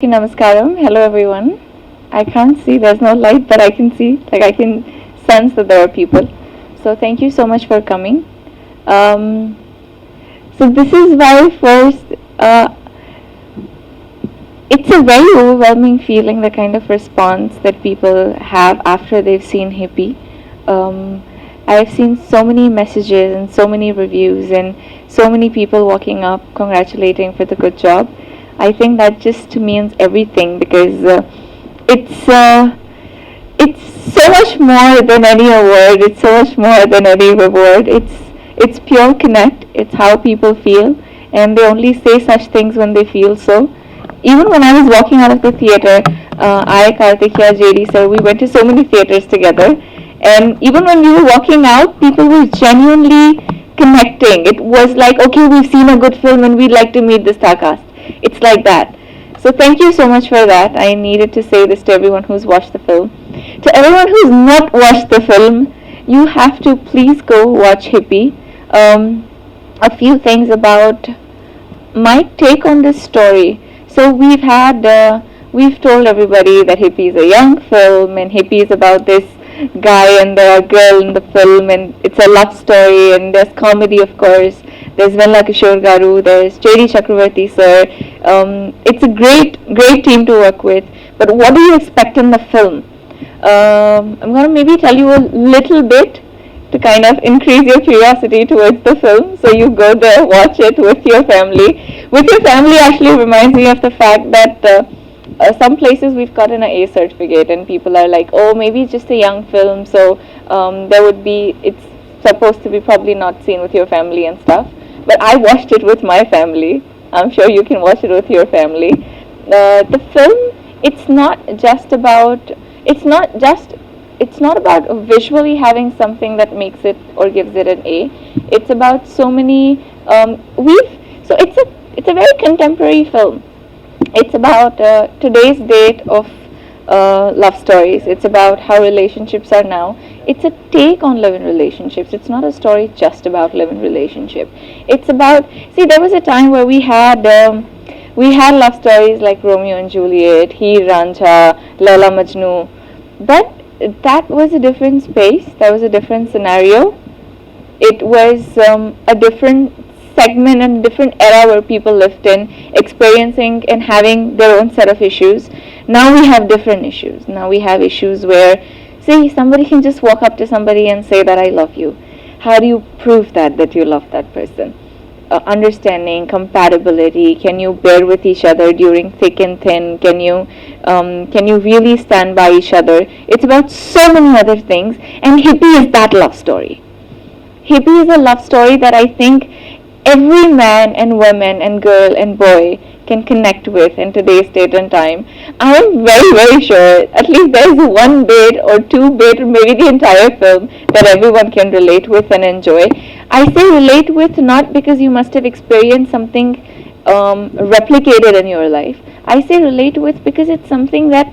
Namaskaram. Hello, everyone. I can't see, there's no light, but I can see, I can sense that there are people. So, thank you so much for coming. Um, so, this is why, first, it's a very overwhelming feeling, the kind of response that people have after they've seen Hippi. Um, I've seen so many messages and so many reviews, and so many people walking up congratulating for the good job. I think that just means everything because it's uh, it's so much more than any award. It's so much more than any reward. It's pure connect. It's how people feel, and they only say such things when they feel so. Even when I was walking out of the theater, Kartikeya, JD sir, we went to so many theaters together, and even when we were walking out, people were genuinely connecting. It was like, okay, we've seen a good film and we'd like to meet the star cast. It's like that. So thank you so much for that. I needed to say this to everyone who's watched the film. To everyone who's not watched the film, you have to please go watch Hippi. A few things about my take on this story. So we've told everybody that Hippi is a young film, and Hippi is about this guy and the girl in the film, and it's a love story, and there's comedy, of course. There's Venla Kishore Garu, there's J.D. Chakravarti sir. It's a great team to work with. But what do you expect in the film? I'm going to maybe tell you a little bit to kind of increase your curiosity towards the film. So you go there, watch it with your family. With your family actually reminds me of the fact that some places we've gotten an A certificate, and people are like, oh, maybe it's just a young film, so it's supposed to be probably not seen with your family and stuff. But I watched it with my family. I'm sure you can watch it with your family. The film, it's not about visually having something that makes it or gives it an A. It's about so many, it's a very contemporary film. It's about today's date of love stories. It's about how relationships are now. It's a take on love and relationships. It's not a story just about love and relationship. It's about, there was a time where we had love stories like Romeo and Juliet, Heer Ranjha, Laila Majnu, but that was a different space. That was a different scenario. It was a different segment and different era where people lived in, experiencing and having their own set of issues. Now we have different issues. Now we have issues where, somebody can just walk up to somebody and say that I love you. How do you prove that you love that person? Understanding, compatibility. Can you bear with each other during thick and thin? Can you really stand by each other? It's about so many other things, and Hippi is that love story. Hippi is a love story that I think every man and woman and girl and boy can connect with in today's date and time. I am very, very sure at least there's one bit or two bit or maybe the entire film that everyone can relate with and enjoy. I say relate with not because you must have experienced something replicated in your life. I say relate with because it's something that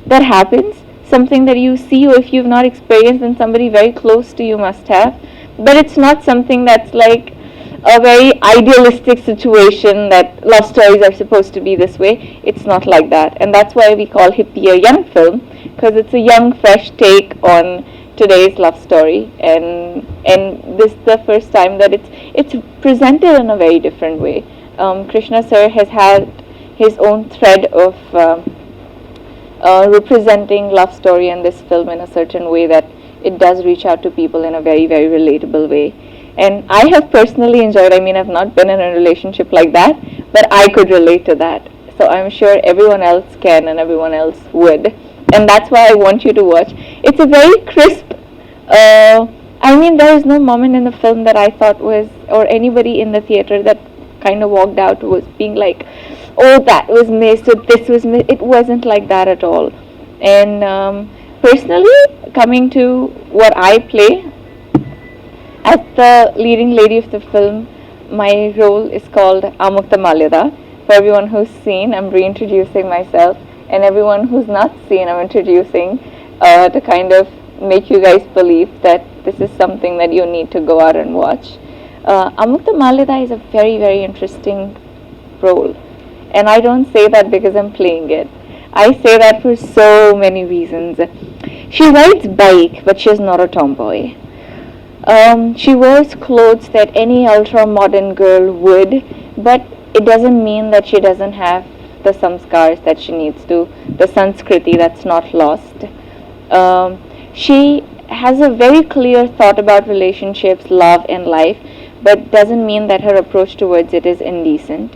happens, something that you see, or if you've not experienced, then somebody very close to you must have. But it's not something that's like a very idealistic situation that love stories are supposed to be this way. It's not like that, and that's why we call Hippi a young film, because it's a young, fresh take on today's love story, and this is the first time that it's presented in a very different way. Krishna sir has had his own thread of representing love story in this film in a certain way that it does reach out to people in a very, very relatable way. And I have personally enjoyed, I've not been in a relationship like that, but I could relate to that. So I'm sure everyone else can and everyone else would. And that's why I want you to watch. It's a very crisp, there is no moment in the film that I thought was, or anybody in the theater that kind of walked out was being like, oh, that was missed, or this was missed. It wasn't like that at all. And personally, coming to what I play, as the leading lady of the film, my role is called Amukta Malyada. For everyone who's seen, I'm reintroducing myself, and everyone who's not seen, I'm introducing to kind of make you guys believe that this is something that you need to go out and watch. Amukta Malyada is a very, very interesting role. And I don't say that because I'm playing it. I say that for so many reasons. She rides bike, but she's not a tomboy. She wears clothes that any ultra modern girl would, but it doesn't mean that she doesn't have the samskars that she needs to, the sanskriti that's not lost. She has a very clear thought about relationships, love, and life, but doesn't mean that her approach towards it is indecent.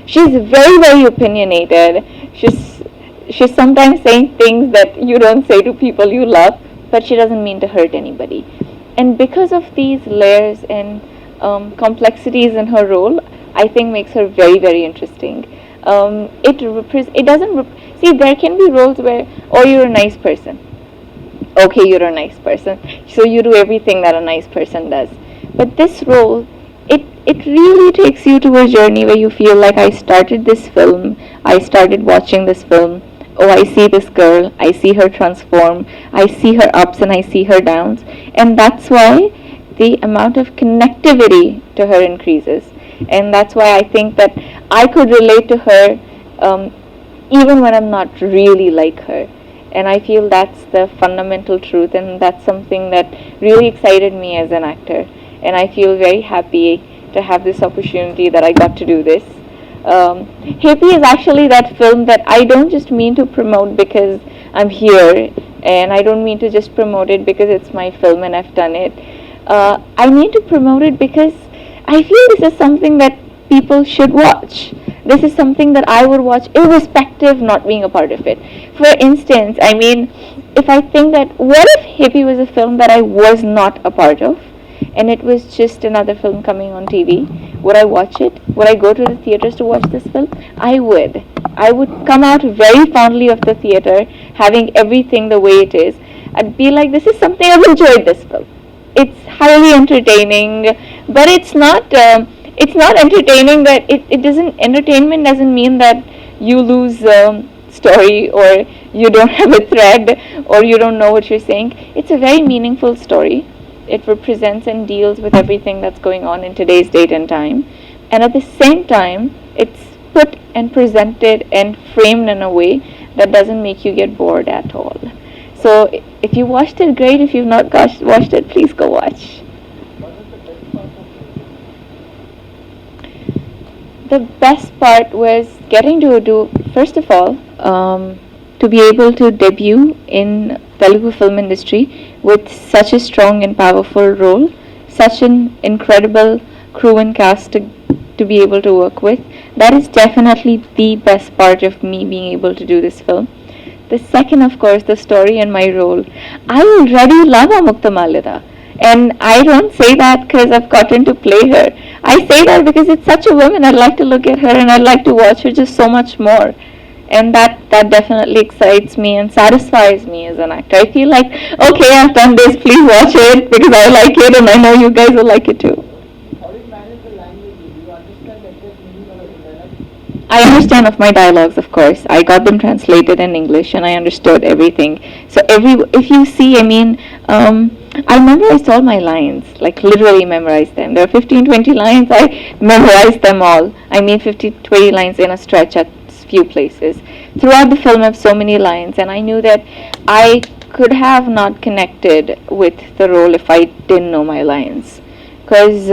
She's very, very opinionated. She's sometimes saying things that you don't say to people you love, but she doesn't mean to hurt anybody. And because of these layers and complexities in her role, I think makes her very, very interesting. It doesn't see, there can be roles where, oh, you're a nice person. Okay, you're a nice person, so you do everything that a nice person does. But this role, it really takes you to a journey where you feel like I started watching this film, oh, I see this girl, I see her transform, I see her ups and I see her downs, and that's why the amount of connectivity to her increases. And that's why I think that I could relate to her even when I'm not really like her. And I feel that's the fundamental truth, and that's something that really excited me as an actor. And I feel very happy to have this opportunity that I got to do this. Hippi is actually that film that I don't just mean to promote because I'm here, and I don't mean to just promote it because it's my film and I've done it. I mean to promote it because I feel this is something that people should watch. This is something that I would watch irrespective not being a part of it. For instance, I mean, if I think that what if Hippie was a film that I was not a part of and it was just another film coming on TV, would I watch it? Would I go to the theaters to watch this film? I would. I would come out very fondly of the theater, having everything the way it is. I'd be like, this is something I've enjoyed this film. It's highly entertaining, but it's not entertaining that it doesn't, entertainment doesn't mean that you lose story or you don't have a thread or you don't know what you're saying. It's a very meaningful story. It represents and deals with everything that's going on in today's date and time, and at the same time it's put and presented and framed in a way that doesn't make you get bored at all. So if you watched it, great. If you've not watched it, please go watch. The best part was getting to do, first of all, to be able to debut in Telugu film industry with such a strong and powerful role, such an incredible crew and cast to be able to work with. That is definitely the best part of me being able to do this film. The second, of course, the story and my role. I already love Amukta Malida. And I don't say that because I've gotten to play her. I say that because it's such a woman. I'd like to look at her and I'd like to watch her just so much more. And that definitely excites me and satisfies me as an actor. I feel like, okay, I've done this, please watch it because I like it and I know you guys will like it too. How do you manage the language? Do you understand the exact meaning of the dialogue? I understand of my dialogues, of course. I got them translated in English and I understood everything. So if you see, I mean, I memorized all my lines, like literally memorized them. There are 15, 20 lines, I memorized them all. I mean 50, 20 lines in a stretch at few places. Throughout the film I have so many lines and I knew that I could have not connected with the role if I didn't know my lines. Because,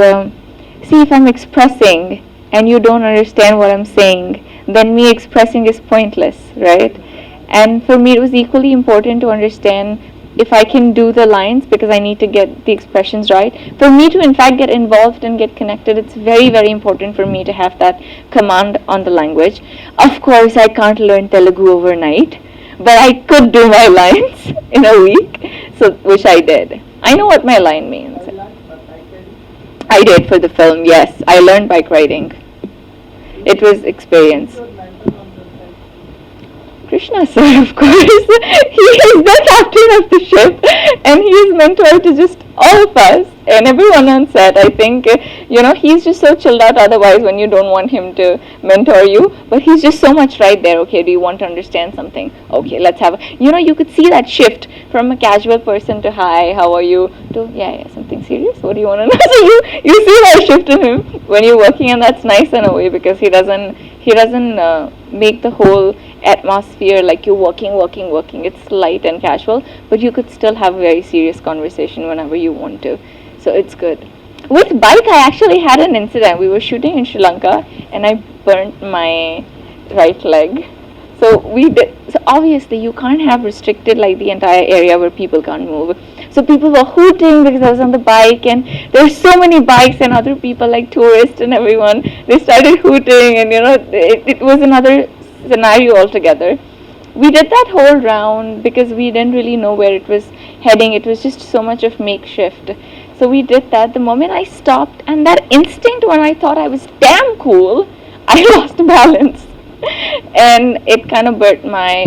see, if I'm expressing and you don't understand what I'm saying, then me expressing is pointless, right? And for me it was equally important to understand if I can do the lines because I need to get the expressions right. For me to in fact get involved and get connected, it's very, very important for me to have that command on the language. Of course, I can't learn Telugu overnight, but I could do my lines in a week, so which I did. I know what my line means. I did for the film, yes. I learned bike riding. It was experience. Krishna sir, of course. He is the captain of the ship and he is mentor to just all of us. And everyone on set, I think, he's just so chilled out otherwise when you don't want him to mentor you. But he's just so much right there. Okay, do you want to understand something? Okay, let's have you could see that shift from a casual person to hi, how are you, to yeah, something serious. What do you want to know? So you see that shift in him when you're working, and that's nice in a way because he doesn't make the whole atmosphere like you're working. It's light and casual, but you could still have a very serious conversation whenever you want to. So it's good. With bike, I actually had an incident. We were shooting in Sri Lanka, and I burnt my right leg. So we did. So obviously, you can't have restricted like the entire area where people can't move. So people were hooting because I was on the bike, and there's so many bikes and other people like tourists and everyone. They started hooting, and it was another scenario altogether. We did that whole round because we didn't really know where it was heading. It was just so much of makeshift. So we did that. The moment I stopped, and that instinct when I thought I was damn cool, I lost balance. And it kind of burnt my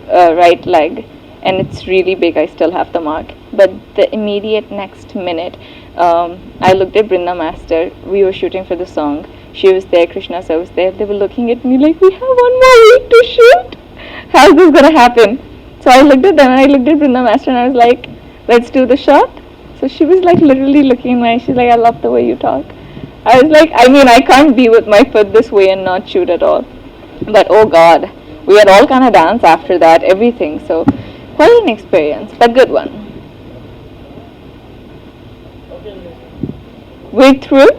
right leg. And it's really big. I still have the mark. But the immediate next minute, I looked at Brinda Master. We were shooting for the song. She was there, Krishna sir was there. They were looking at me like, we have 1 more week to shoot. How's this gonna happen? So I looked at them and I looked at Brinda Master and I was like, let's do the shot. So she was like literally looking at me. She's like, I love the way you talk. I was like, I mean, I can't be with my foot this way and not shoot at all. But oh god, we had all kind of dance after that, everything. So quite an experience, but good one. We're through.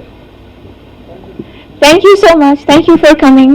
Thank you so much. Thank you for coming.